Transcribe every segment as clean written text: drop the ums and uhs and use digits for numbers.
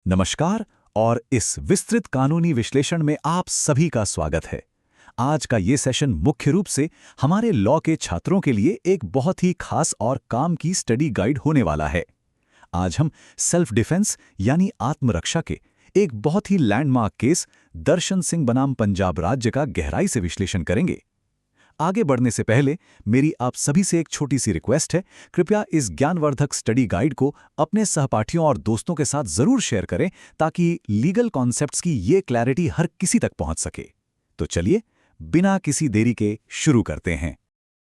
नमस्कार और इस विस्तृत कानूनी विश्लेषण में आप सभी का स्वागत है। आज का ये सेशन मुख्य रूप से हमारे लॉ के छात्रों के लिए एक बहुत ही खास और काम की स्टडी गाइड होने वाला है। आज हम सेल्फ डिफेंस यानी आत्मरक्षा के एक बहुत ही लैंडमार्क केस दर्शन सिंह बनाम पंजाब राज्य का गहराई से विश्लेषण करेंगे। आगे बढ़ने से पहले मेरी आप सभी से एक छोटी सी रिक्वेस्ट है, कृपया इस ज्ञानवर्धक स्टडी गाइड को अपने सहपाठियों और दोस्तों के साथ जरूर शेयर करें ताकि लीगल कॉन्सेप्ट्स की ये क्लैरिटी हर किसी तक पहुंच सके। तो चलिए बिना किसी देरी के शुरू करते हैं।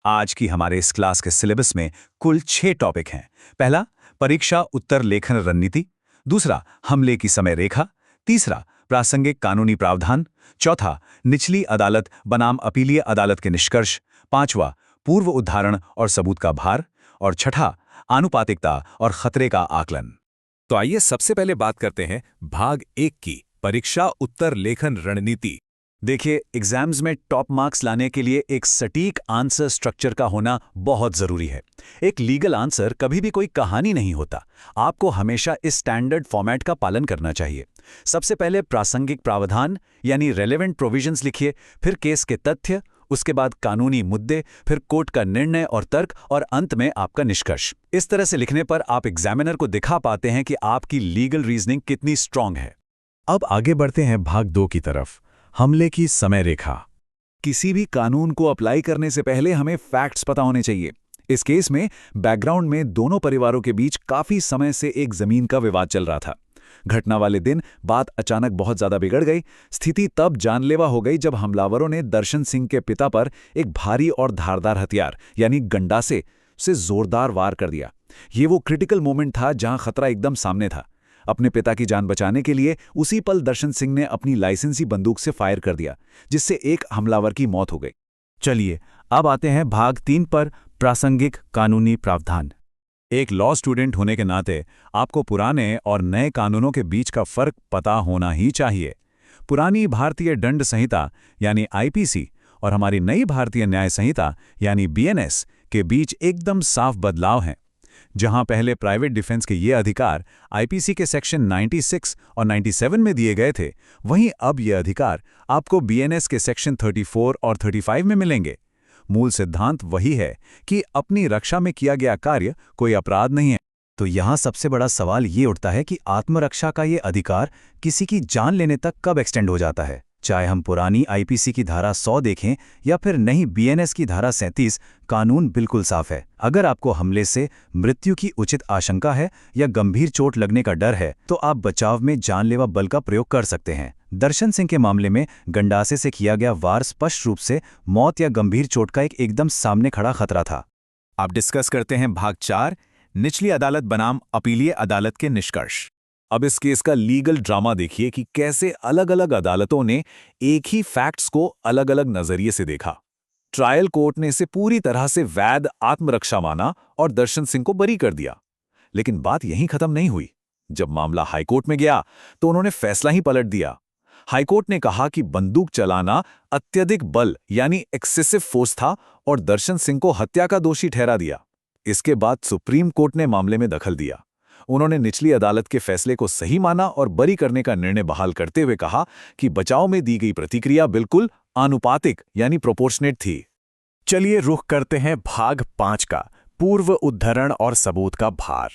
आज की हमारे इस क्लास के सिलेबस में कुल 6 टॉपिक हैं। पहला, परीक्षा उत्तर लेखन रणनीति। दूसरा, हमले की समय रेखा। तीसरा, प्रासंगिक कानूनी प्रावधान। चौथा, निचली अदालत बनाम अपीलीय अदालत के निष्कर्ष। पांचवा, पूर्व उद्धारण और सबूत का भार। और छठा, आनुपातिकता और खतरे का आकलन। तो आइए सबसे पहले बात करते हैं भाग 1 की, परीक्षा उत्तर लेखन रणनीति। देखिए, एग्जाम्स में टॉप मार्क्स लाने के लिए एक सटीक आंसर स्ट्रक्चर का होना बहुत जरूरी है। एक लीगल आंसर कभी भी कोई कहानी नहीं होता। आपको हमेशा इस स्टैंडर्ड फॉर्मेट का पालन करना चाहिए। सबसे पहले प्रासंगिक प्रावधान यानी रेलेवेंट प्रोविजंस लिखिए, फिर केस के तथ्य, उसके बाद कानूनी मुद्दे, फिर कोर्ट का निर्णय और तर्क, और अंत में आपका निष्कर्ष। इस तरह से लिखने पर आप एग्जामिनर को दिखा पाते हैं कि आपकी लीगल रीजनिंग कितनी स्ट्रांग है। अब आगे बढ़ते हैं भाग 2 की तरफ, हमले की समय रेखा। किसी भी कानून को अप्लाई करने से पहले हमें फैक्ट्स पता होने चाहिए। इस केस में बैकग्राउंड में दोनों परिवारों के बीच काफी समय से एक जमीन का विवाद चल रहा था। घटना वाले दिन बात अचानक बहुत ज्यादा बिगड़ गई। स्थिति तब जानलेवा हो गई जब हमलावरों ने दर्शन सिंह के पिता पर एक भारी और धारदार हथियार यानी गंडासे से जोरदार वार कर दिया। ये वो क्रिटिकल मोमेंट था जहां खतरा एकदम सामने था। अपने पिता की जान बचाने के लिए उसी पल दर्शन सिंह ने अपनी लाइसेंसी बंदूक से फायर कर दिया, जिससे एक हमलावर की मौत हो गई। चलिए अब आते हैं भाग 3 पर, प्रासंगिक कानूनी प्रावधान। एक लॉ स्टूडेंट होने के नाते आपको पुराने और नए कानूनों के बीच का फर्क पता होना ही चाहिए। पुरानी भारतीय दंड संहिता यानी आईपीसी और हमारी नई भारतीय न्याय संहिता यानी बीएनएस के बीच एकदम साफ बदलाव हैं। जहां पहले प्राइवेट डिफेंस के ये अधिकार आईपीसी के सेक्शन 96 और 97 में दिए गए थे, वहीं अब ये अधिकार आपको बीएनएस के सेक्शन 34 और 35 में मिलेंगे। मूल सिद्धांत वही है कि अपनी रक्षा में किया गया कार्य कोई अपराध नहीं है। तो यहाँ सबसे बड़ा सवाल ये उठता है कि आत्मरक्षा का ये अधिकार किसी की जान लेने तक कब एक्सटेंड हो जाता है। चाहे हम पुरानी आईपीसी की धारा 100 देखें या फिर नई बीएनएस की धारा 37, कानून बिल्कुल साफ है। अगर आपको हमले से मृत्यु की उचित आशंका है या गंभीर चोट लगने का डर है तो आप बचाव में जानलेवा बल का प्रयोग कर सकते हैं। दर्शन सिंह के मामले में गंडासे से किया गया वार स्पष्ट रूप से मौत या गंभीर चोट का एक एकदम सामने खड़ा खतरा था। अब डिस्कस करते हैं भाग 4, निचली अदालत बनाम अपीलीय अदालत के निष्कर्ष। अब इस केस का लीगल ड्रामा देखिए कि कैसे अलग अलग अदालतों ने एक ही फैक्ट्स को अलग अलग नजरिए से देखा। ट्रायल कोर्ट ने इसे पूरी तरह से वैध आत्मरक्षा माना और दर्शन सिंह को बरी कर दिया। लेकिन बात यहीं खत्म नहीं हुई। जब मामला हाईकोर्ट में गया तो उन्होंने फैसला ही पलट दिया। हाईकोर्ट ने कहा कि बंदूक चलाना अत्यधिक बल यानी एक्सेसिव फोर्स था और दर्शन सिंह को हत्या का दोषी ठहरा दिया। इसके बाद सुप्रीम कोर्ट ने मामले में दखल दिया। उन्होंने निचली अदालत के फैसले को सही माना और बरी करने का निर्णय बहाल करते हुए कहा कि बचाव में दी गई प्रतिक्रिया बिल्कुल आनुपातिक यानी प्रोपोर्शनेट थी। चलिए रुख करते हैं भाग 5 का, पूर्व उद्धरण और सबूत का भार।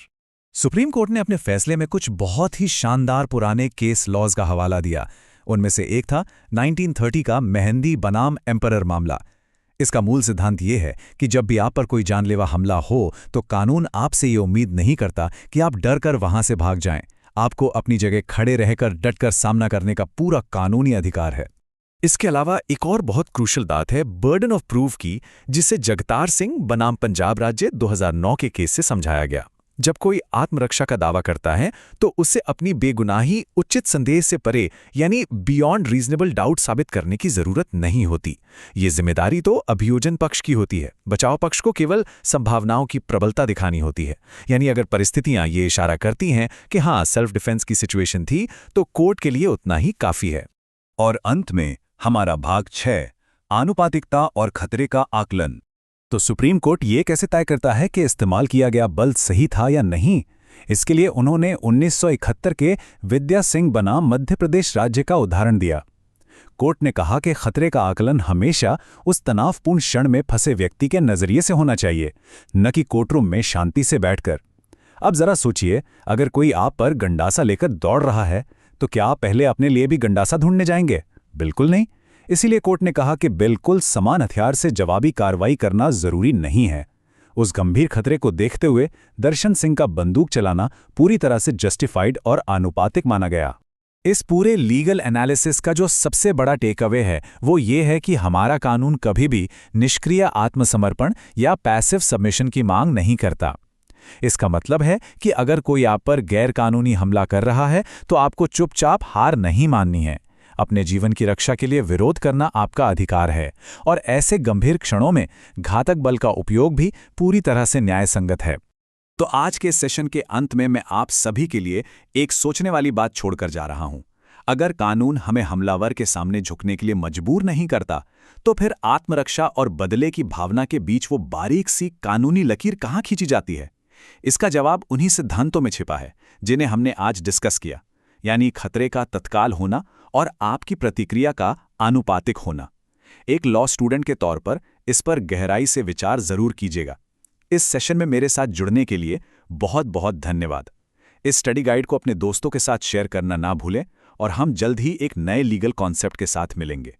सुप्रीम कोर्ट ने अपने फैसले में कुछ बहुत ही शानदार पुराने केस लॉज का हवाला दिया। उनमें से एक था 1930 का मेहंदी बनाम एम्परर मामला। इसका मूल सिद्धांत ये है कि जब भी आप पर कोई जानलेवा हमला हो तो कानून आपसे ये उम्मीद नहीं करता कि आप डर कर वहां से भाग जाएं। आपको अपनी जगह खड़े रहकर डटकर सामना करने का पूरा कानूनी अधिकार है। इसके अलावा एक और बहुत क्रूशल बात है बर्डन ऑफ प्रूफ की, जिसे जगतार सिंह बनाम पंजाब राज्य 2009 के केस से समझाया गया। जब कोई आत्मरक्षा का दावा करता है तो उसे अपनी बेगुनाही उचित संदेह से परे यानी बियॉन्ड रीजनेबल डाउट साबित करने की जरूरत नहीं होती। ये जिम्मेदारी तो अभियोजन पक्ष की होती है। बचाव पक्ष को केवल संभावनाओं की प्रबलता दिखानी होती है। यानी अगर परिस्थितियां ये इशारा करती हैं कि हाँ सेल्फ डिफेंस की सिचुएशन थी तो कोर्ट के लिए उतना ही काफी है। और अंत में हमारा भाग 6, आनुपातिकता और खतरे का आकलन। तो सुप्रीम कोर्ट ये कैसे तय करता है कि इस्तेमाल किया गया बल सही था या नहीं? इसके लिए उन्होंने 1971 के विद्या सिंह बनाम मध्य प्रदेश राज्य का उदाहरण दिया। कोर्ट ने कहा कि खतरे का आकलन हमेशा उस तनावपूर्ण क्षण में फंसे व्यक्ति के नजरिए से होना चाहिए, न कि कोर्टरूम में शांति से बैठकर। अब जरा सोचिए, अगर कोई आप पर गंडासा लेकर दौड़ रहा है तो क्या आप पहले अपने लिए भी गंडासा ढूंढने जाएंगे? बिल्कुल नहीं। इसीलिए कोर्ट ने कहा कि बिल्कुल समान हथियार से जवाबी कार्रवाई करना जरूरी नहीं है। उस गंभीर खतरे को देखते हुए दर्शन सिंह का बंदूक चलाना पूरी तरह से जस्टिफाइड और आनुपातिक माना गया। इस पूरे लीगल एनालिसिस का जो सबसे बड़ा टेक अवे है वो ये है कि हमारा कानून कभी भी निष्क्रिय आत्मसमर्पण या पैसिव सबमिशन की मांग नहीं करता। इसका मतलब है कि अगर कोई आप पर गैरकानूनी हमला कर रहा है तो आपको चुपचाप हार नहीं माननी है। अपने जीवन की रक्षा के लिए विरोध करना आपका अधिकार है, और ऐसे गंभीर क्षणों में घातक बल का उपयोग भी पूरी तरह से न्यायसंगत है। तो आज के सेशन के अंत में मैं आप सभी के लिए एक सोचने वाली बात छोड़कर जा रहा हूं। अगर कानून हमें हमलावर के सामने झुकने के लिए मजबूर नहीं करता, तो फिर आत्मरक्षा और बदले की भावना के बीच वो बारीक सी कानूनी लकीर कहाँ खींची जाती है? इसका जवाब उन्हीं सिद्धांतों में छिपा है जिन्हें हमने आज डिस्कस किया, यानी खतरे का तत्काल होना और आपकी प्रतिक्रिया का आनुपातिक होना। एक लॉ स्टूडेंट के तौर पर इस पर गहराई से विचार जरूर कीजिएगा। इस सेशन में मेरे साथ जुड़ने के लिए बहुत बहुत धन्यवाद। इस स्टडी गाइड को अपने दोस्तों के साथ शेयर करना ना भूलें, और हम जल्द ही एक नए लीगल कॉन्सेप्ट के साथ मिलेंगे।